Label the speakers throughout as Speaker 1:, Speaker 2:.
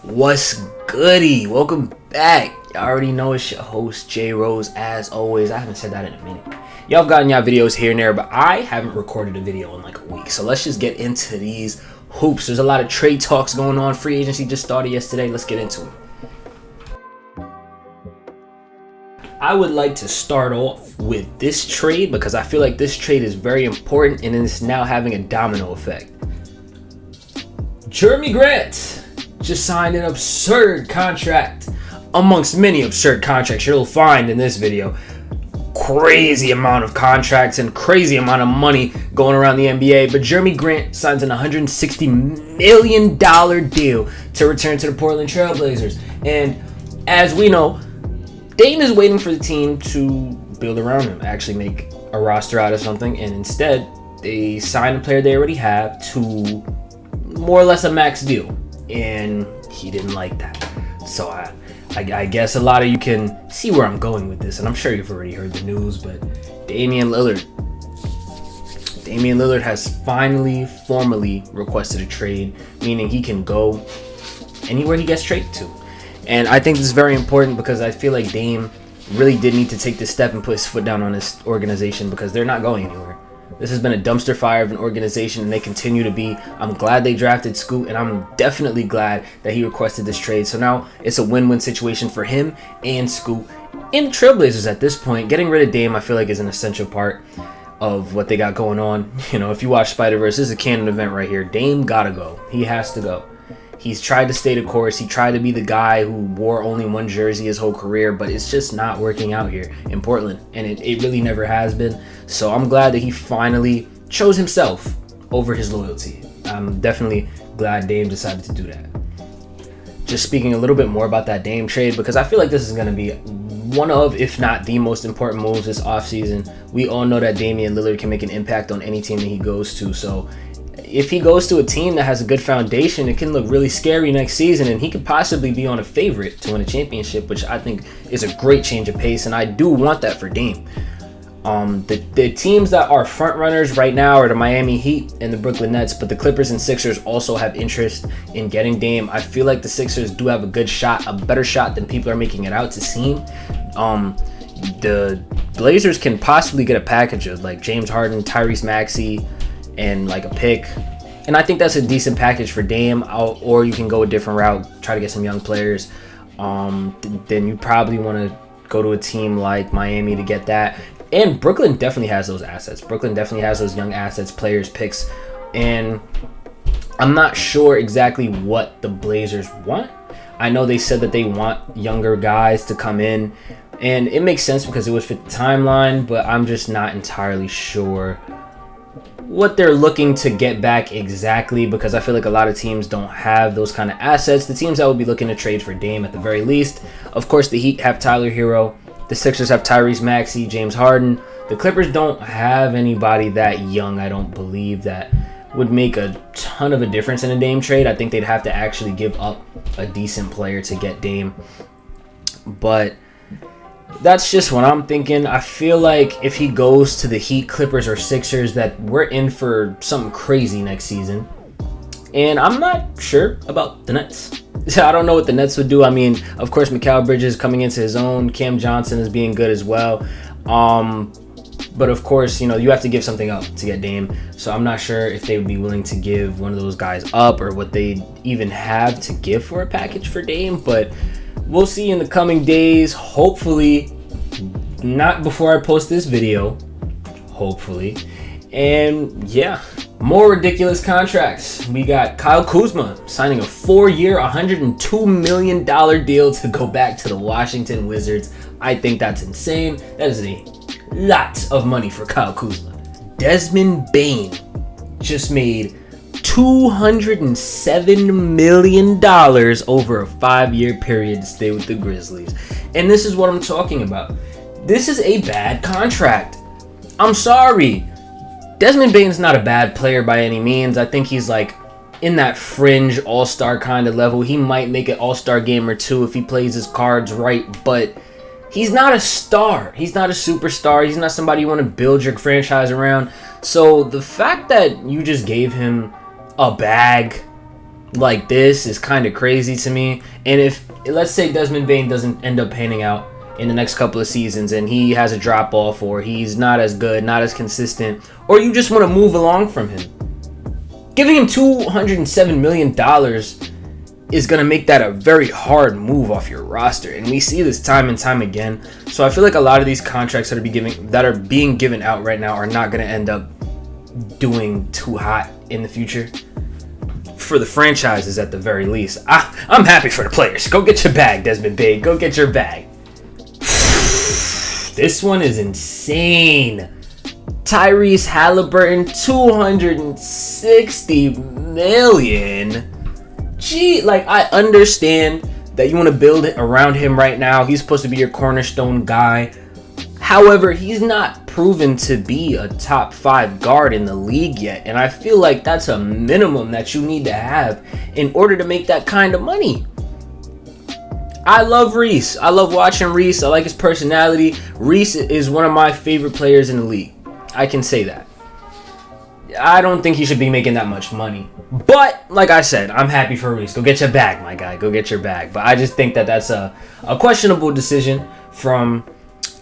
Speaker 1: What's goody? Welcome back. Y'all already know it's your host J Rose. As always, I haven't said that in a minute. Y'all have gotten y'all videos here and there, but I haven't recorded a video in like a week. So let's just get into these hoops. There's a lot of trade talks going on. Free agency just started yesterday. Let's get into it. I would like to start off with this trade because I feel like this trade is very important and it's now having a domino effect. Jeremy Grant just signed an absurd contract amongst many absurd contracts you'll find in this video. Crazy amount of contracts and crazy amount of money going around the NBA, but Jeremy Grant signs an $160 million deal to return to the Portland Trail Blazers. And as we know, Dame is waiting for the team to build around him, actually make a roster out of something, and instead they sign a player they already have to more or less a max deal. And he didn't like that. So I guess a lot of you can see where I'm going with this, and I'm sure you've already heard the news, but Damian Lillard has finally formally requested a trade, meaning he can go anywhere he gets traded to. And I think this is very important because I feel like Dame really did need to take this step and put his foot down on this organization because they're not going anywhere. This has been a dumpster fire of an organization, and they continue to be. I'm glad they drafted Scoot, and I'm definitely glad that he requested this trade. So now it's a win-win situation for him and Scoot and the Trailblazers at this point. Getting rid of Dame, I feel like, is an essential part of what they got going on. You know, if you watch Spider-Verse, this is a canon event right here. Dame gotta go. He has to go. He's tried to stay the course. He tried to be the guy who wore only one jersey his whole career, but it's just not working out here in Portland, and it really never has been. So I'm glad that he finally chose himself over his loyalty. I'm definitely glad Dame decided to do that. Just speaking a little bit more about that Dame trade, because I feel like this is going to be one of, if not the most important moves this offseason. We all know that Damian Lillard can make an impact on any team that he goes to. So if he goes to a team that has a good foundation, it can look really scary next season, and he could possibly be on a favorite to win a championship, which I think is a great change of pace, and I do want that for Dame. The teams that are front runners right now are the Miami Heat and the Brooklyn Nets, but the Clippers and Sixers also have interest in getting Dame. I feel like the Sixers do have a good shot, a better shot than people are making it out to seem. The Blazers can possibly get a package of like James Harden, Tyrese Maxey, and like a pick, and I think that's a decent package for Dame. Or you can go a different route, try to get some young players. Then you probably want to go to a team like Miami to get that. And Brooklyn definitely has those assets. Brooklyn definitely has those young assets, players, picks, and I'm not sure exactly what the Blazers want. I know they said that they want younger guys to come in, and it makes sense because it would fit the timeline, but I'm just not entirely sure what they're looking to get back exactly, because I feel like a lot of teams don't have those kind of assets. The teams that would be looking to trade for Dame at the very least, of course, the Heat have Tyler Hero, the Sixers have Tyrese Maxey, James Harden. The Clippers don't have anybody that young, I don't believe, that would make a ton of a difference in a Dame trade. I think they'd have to actually give up a decent player to get Dame, but that's just what I'm thinking. I feel like if he goes to the Heat, Clippers, or Sixers, that we're in for something crazy next season. And I'm not sure about the Nets. I don't know what the Nets would do. I mean, of course, Mikal Bridges coming into his own. Cam Johnson is being good as well. But of course, you know, you have to give something up to get Dame. So I'm not sure if they would be willing to give one of those guys up or what they even have to give for a package for Dame. But we'll see in the coming days. Hopefully, not before I post this video. Hopefully. And yeah, more ridiculous contracts. We got Kyle Kuzma signing a 4-year, $102 million deal to go back to the Washington Wizards. I think that's insane. That is a lot of money for Kyle Kuzma. Desmond Bane just made $207 million over a 5-year period to stay with the Grizzlies. And this is what I'm talking about. This is a bad contract. I'm sorry. Desmond Bane's not a bad player by any means. I think he's like in that fringe all-star kind of level. He might make an all-star game or two if he plays his cards right, but He's not a star. He's not a superstar. He's not somebody you want to build your franchise around. So the fact that you just gave him a bag like this is kind of crazy to me. And if, let's say, Desmond Bane doesn't end up panning out in the next couple of seasons and he has a drop off, or he's not as good, not as consistent, or you just want to move along from him, giving him $207 million is going to make that a very hard move off your roster. And we see this time and time again. So I feel like a lot of these contracts that are being given out right now are not going to end up doing too hot in the future. For the franchises at the very least. I'm happy for the players. Go get your bag, Desmond Bane. Go get your bag. This one is insane. Tyrese Halliburton, $260 million. Gee, like, I understand that you want to build it around him right now. He's supposed to be your cornerstone guy. However, he's not proven to be a top 5 guard in the league yet. And I feel like that's a minimum that you need to have in order to make that kind of money. I love Reese. I love watching Reese. I like his personality. Reese is one of my favorite players in the league. I can say that. I don't think he should be making that much money. But, like I said, I'm happy for Reese. Go get your bag, my guy. Go get your bag. But I just think that that's a questionable decision from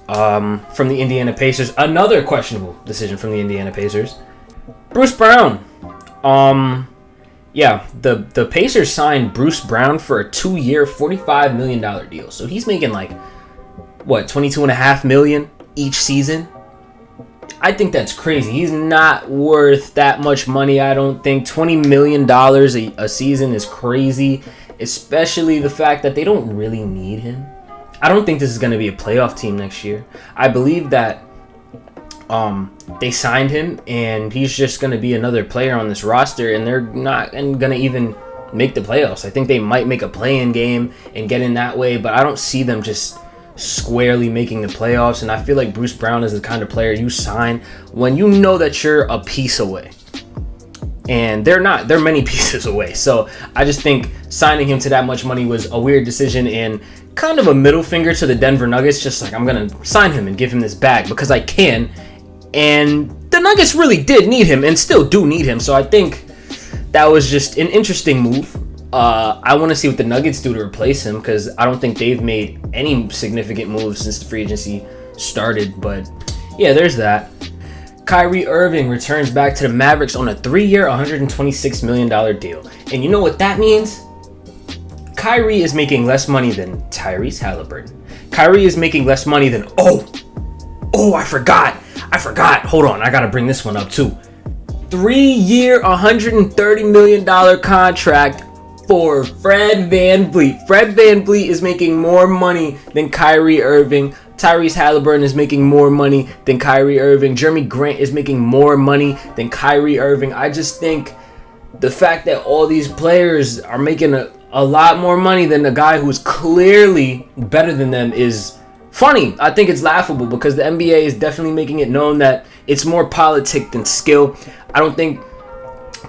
Speaker 1: the Indiana Pacers. Another questionable decision from the Indiana Pacers. Bruce Brown. Yeah, the Pacers signed Bruce Brown for a 2-year, $45 million deal. So he's making like, what, $22.5 million each season? I think that's crazy. He's not worth that much money, I don't think. $20 million a season is crazy, especially the fact that they don't really need him. I don't think this is going to be a playoff team next year. I believe that they signed him and he's just going to be another player on this roster, and they're not going to even make the playoffs. I think they might make a play-in game and get in that way, but I don't see them just squarely making the playoffs. And I feel like Bruce Brown is the kind of player you sign when you know that you're a piece away, and they're many pieces away. So I just think signing him to that much money was a weird decision and kind of a middle finger to the Denver Nuggets. Just like, I'm gonna sign him and give him this bag because I can. And the Nuggets really did need him and still do need him. So I think that was just an interesting move. I want to see what the Nuggets do to replace him, because I don't think they've made any significant moves since the free agency started. But yeah, there's that. Kyrie Irving returns back to the Mavericks on a 3-year, $126 million deal. And you know what that means? Kyrie is making less money than Tyrese Halliburton. Kyrie is making less money than... Oh, I forgot. Hold on, I got to bring this one up too. 3-year, $130 million contract for Fred VanVleet. Fred VanVleet is making more money than Kyrie Irving. Tyrese Halliburton is making more money than Kyrie Irving. Jeremy Grant is making more money than Kyrie Irving. I just think the fact that all these players are making a lot more money than the guy who's clearly better than them is funny. I think it's laughable because the NBA is definitely making it known that it's more politic than skill. I don't think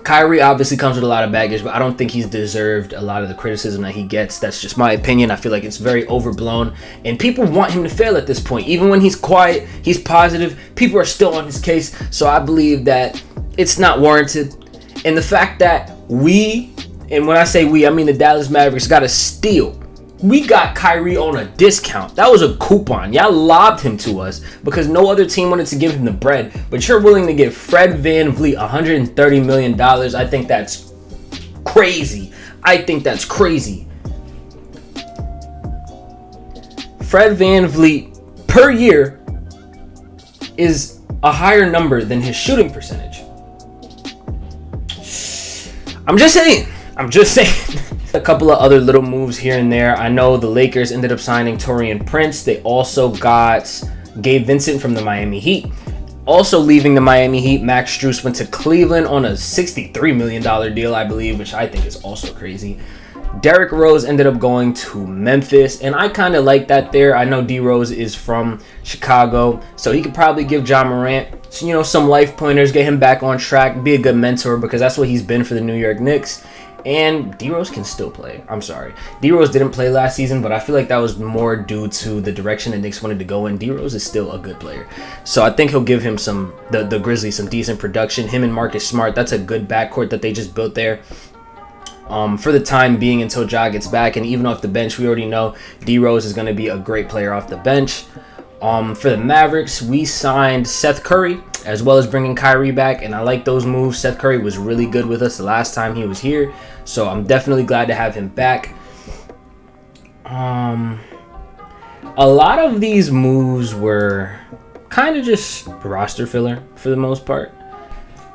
Speaker 1: Kyrie obviously comes with a lot of baggage, but I don't think he's deserved a lot of the criticism that he gets. That's just my opinion. I feel like it's very overblown, and people want him to fail at this point. Even when he's quiet, he's positive, people are still on his case. So I believe that it's not warranted. And the fact that and when I say we, I mean the Dallas Mavericks, got a steal. We got Kyrie on a discount. That was a coupon. Y'all lobbed him to us because no other team wanted to give him the bread. But you're willing to give Fred VanVleet $130 million. I think that's crazy. Fred VanVleet per year is a higher number than his shooting percentage. I'm just saying. A couple of other little moves here and there. I know the Lakers ended up signing Taurean Prince. They also got Gabe Vincent from the Miami Heat. Also leaving the Miami Heat, Max Strus went to Cleveland on a $63 million deal, I believe, which I think is also crazy. Derrick Rose ended up going to Memphis, and I kind of like that there. I know D Rose is from Chicago, so he could probably give John Morant, some life pointers, get him back on track, be a good mentor, because that's what he's been for the New York Knicks. And D-Rose can still play. I'm sorry. D-Rose didn't play last season, but I feel like that was more due to the direction the Knicks wanted to go in. D-Rose is still a good player. So I think he'll give him the Grizzlies some decent production. Him and Marcus Smart, that's a good backcourt that they just built there. For the time being until Ja gets back. And even off the bench, we already know D-Rose is going to be a great player off the bench. For the Mavericks, we signed Seth Curry, as well as bringing Kyrie back, and I like those moves. Seth Curry was really good with us the last time he was here, so I'm definitely glad to have him back. A lot of these moves were kind of just roster filler for the most part.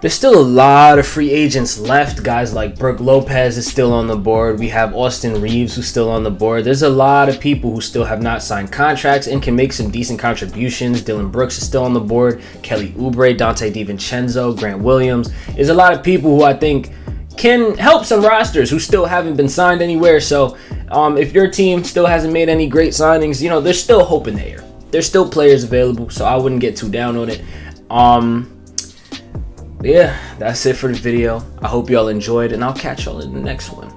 Speaker 1: There's still a lot of free agents left. Guys like Brook Lopez is still on the board. We have Austin Reeves who's still on the board. There's a lot of people who still have not signed contracts and can make some decent contributions. Dylan Brooks is still on the board. Kelly Oubre, Dante DiVincenzo, Grant Williams. There's a lot of people who I think can help some rosters who still haven't been signed anywhere. So if your team still hasn't made any great signings, you know, there's still hope in the air. There's still players available, so I wouldn't get too down on it. Yeah, that's it for the video. I hope y'all enjoyed, and I'll catch y'all in the next one.